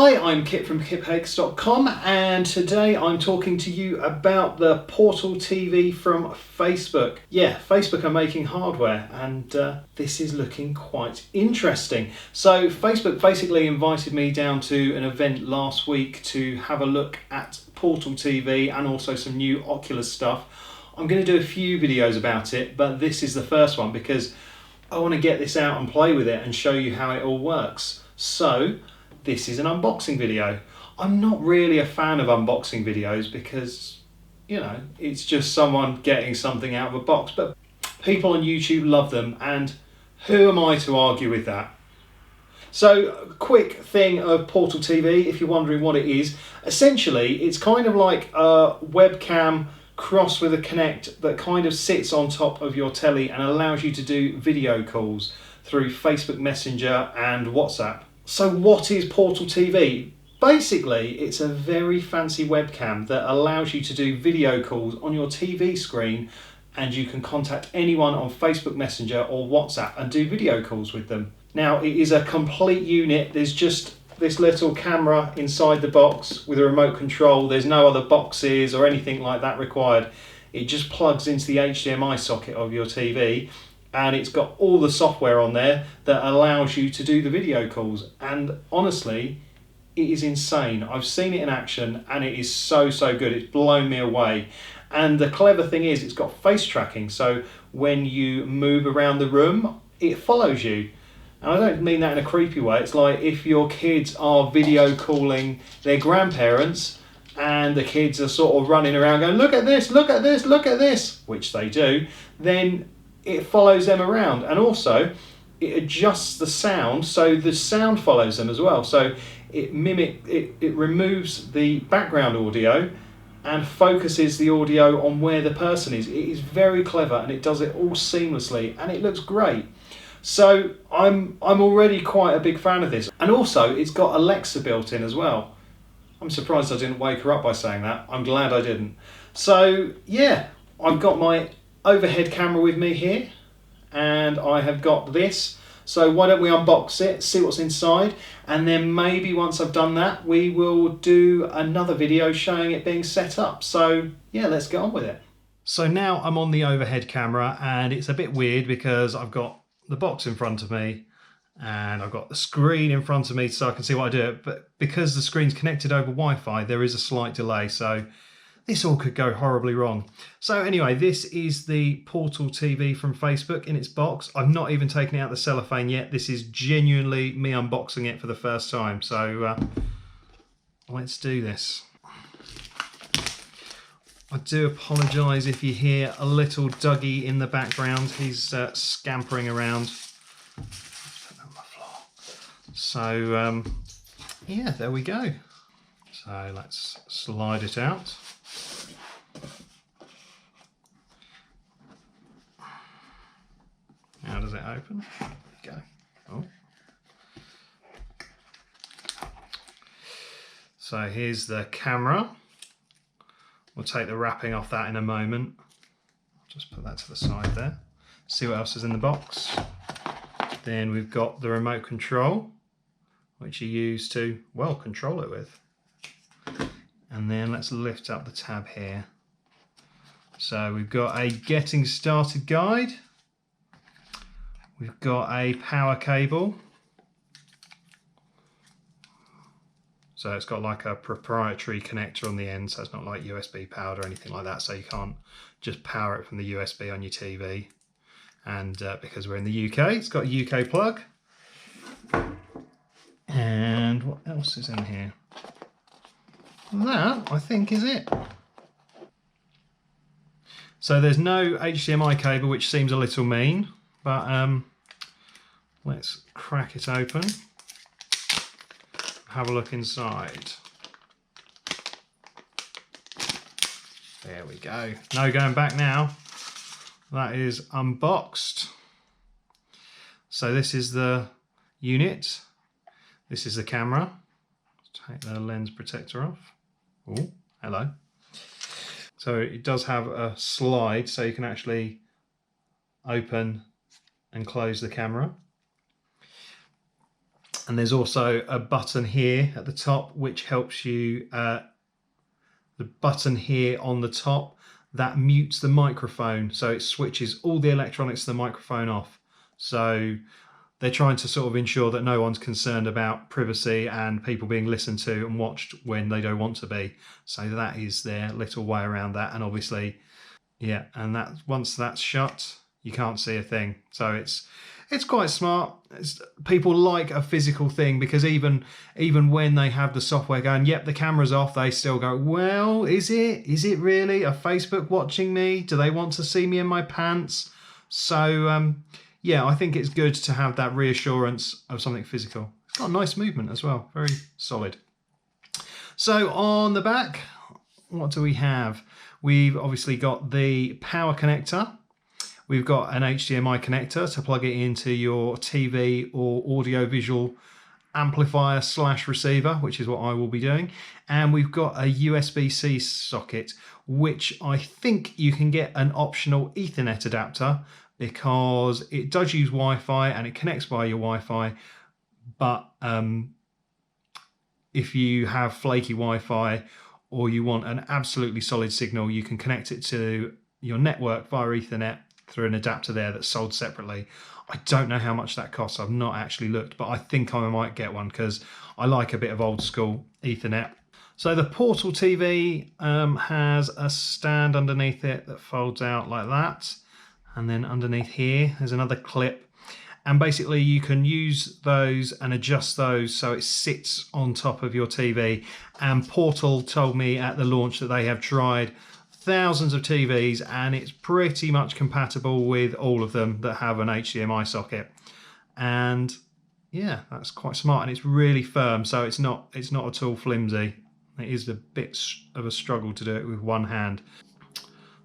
Hi, I'm Kit from kiphakes.com, and today I'm talking to you about the Portal TV from Facebook. Yeah, Facebook are making hardware, and this is looking quite interesting. So Facebook basically invited me down to an event last week to have a look at Portal TV and also some new Oculus stuff. I'm going to do a few videos about it, but this is the first one because I want to get this out and play with it and show you how it all works. So this is an unboxing video. I'm not really a fan of unboxing videos because, you know, it's just someone getting something out of a box, but people on YouTube love them, and who am I to argue with that? So, quick thing of Portal TV, if you're wondering what it is, essentially it's kind of like a webcam crossed with a Kinect that kind of sits on top of your telly and allows you to do video calls through Facebook Messenger and WhatsApp. So what is Portal TV? Basically, it's a very fancy webcam that allows you to do video calls on your TV screen, and you can contact anyone on Facebook Messenger or WhatsApp and do video calls with them. Now, it is a complete unit. There's just this little camera inside the box with a remote control. There's no other boxes or anything like that required. It just plugs into the HDMI socket of your TV, and it's got all the software on there that allows you to do the video calls. And honestly, it is insane. I've seen it in action and it is so good. It's blown me away. And the clever thing is it's got face tracking, so when you move around the room, it follows you. And I don't mean that in a creepy way. It's like if your kids are video calling their grandparents and the kids are sort of running around going, look at this, look at this, look at this, which they do, then it follows them around. And also it adjusts the sound so the sound follows them as well. So it removes the background audio and focuses the audio on where the person is. It is very clever and it does it all seamlessly and it looks great. So I'm already quite a big fan of this. And also it's got Alexa built in as well. I'm surprised I didn't wake her up by saying that. I'm glad I didn't. So yeah, I've got my overhead camera with me here and I have got this. So why don't we unbox it, see what's inside, and then maybe once I've done that we will do another video showing it being set up. So yeah, let's get on with it. So now I'm on the overhead camera and it's a bit weird because I've got the box in front of me and I've got the screen in front of me so I can see what I do, but because the screen's connected over Wi-Fi there is a slight delay, so this all could go horribly wrong. So anyway, this is the Portal TV from Facebook in its box. I've not even taken it out the cellophane yet. This is genuinely me unboxing it for the first time, so let's do this. I do apologise if you hear a little Dougie in the background. He's scampering around. Put that on the floor. So yeah, there we go. So let's slide it out. How does it open? There we go. Oh. So here's the camera. We'll take the wrapping off that in a moment. Just put that to the side there. See what else is in the box. Then we've got the remote control, which you use to, well, control it with. And then let's lift up the tab here. So we've got a getting started guide. We've got a power cable. So it's got like a proprietary connector on the end, so it's not like USB powered or anything like that, so you can't just power it from the USB on your TV. And because we're in the UK, it's got a UK plug. And what else is in here? That, I think, is it. So there's no HDMI cable, which seems a little mean, but let's crack it open. Have a look inside. There we go. No going back now. That is unboxed. So this is the unit. This is the camera. Take the lens protector off. Oh, hello. So it does have a slide so you can actually open and close the camera. And there's also a button here at the top which helps you, the button here on the top that mutes the microphone, so it switches all the electronics to the microphone off. So they're trying to sort of ensure that no one's concerned about privacy and people being listened to and watched when they don't want to be. So that is their little way around that. And obviously, yeah, and that once that's shut, you can't see a thing. So it's quite smart. People like a physical thing, because even when they have the software going, yep, the camera's off, they still go, well, is it really? Are Facebook watching me? Do they want to see me in my pants? So yeah, I think it's good to have that reassurance of something physical. It's got a nice movement as well, very solid. So on the back, what do we have? We've obviously got the power connector. We've got an HDMI connector to plug it into your TV or audio-visual amplifier / receiver, which is what I will be doing. And we've got a USB-C socket, which I think you can get an optional Ethernet adapter, because it does use Wi-Fi and it connects via your Wi-Fi. But if you have flaky Wi-Fi or you want an absolutely solid signal, you can connect it to your network via Ethernet through an adapter there that's sold separately. I don't know how much that costs. I've not actually looked, but I think I might get one because I like a bit of old school Ethernet. So the Portal TV has a stand underneath it that folds out like that. And then underneath here, there's another clip. And basically you can use those and adjust those so it sits on top of your TV. And Portal told me at the launch that they have tried thousands of TVs and it's pretty much compatible with all of them that have an HDMI socket. And yeah, that's quite smart, and it's really firm, so it's not at all flimsy. It is a bit of a struggle to do it with one hand.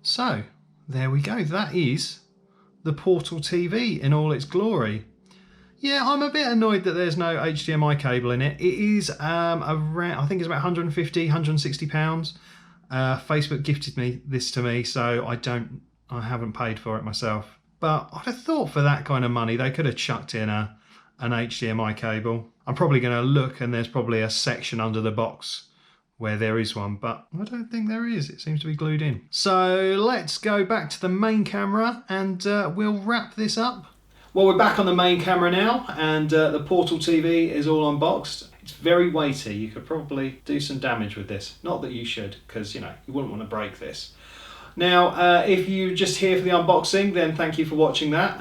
So there we go, that is the Portal TV in all its glory. Yeah, I'm a bit annoyed that there's no HDMI cable in it. It is around, I think it's about 150, 160 pounds. Facebook gifted this to me, so I haven't paid for it myself. But I'd have thought for that kind of money they could have chucked in an HDMI cable. I'm probably going to look, and there's probably a section under the box where there is one, but I don't think there is. It seems to be glued in. So let's go back to the main camera and we'll wrap this up. Well, we're back on the main camera now, and the Portal TV is all unboxed. It's very weighty. You could probably do some damage with this. Not that you should, because you wouldn't want to break this. Now, if you're just here for the unboxing, then thank you for watching that.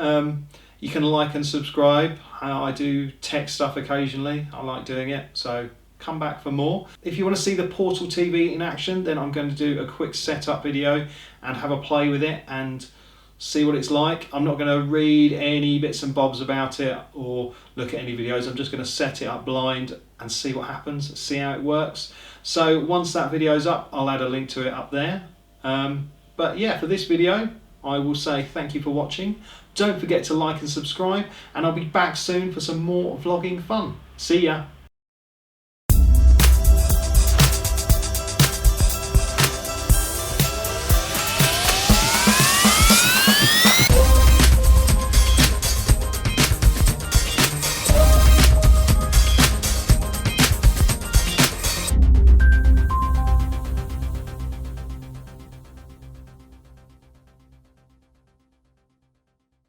You can like and subscribe. I do tech stuff occasionally. I like doing it, so come back for more. If you want to see the Portal TV in action, then I'm going to do a quick setup video and have a play with it and see what it's like. I'm not going to read any bits and bobs about it or look at any videos. I'm just going to set it up blind and see what happens, see how it works. So once that video's up, I'll add a link to it up there. But yeah, for this video, I will say thank you for watching. Don't forget to like and subscribe, and I'll be back soon for some more vlogging fun. See ya.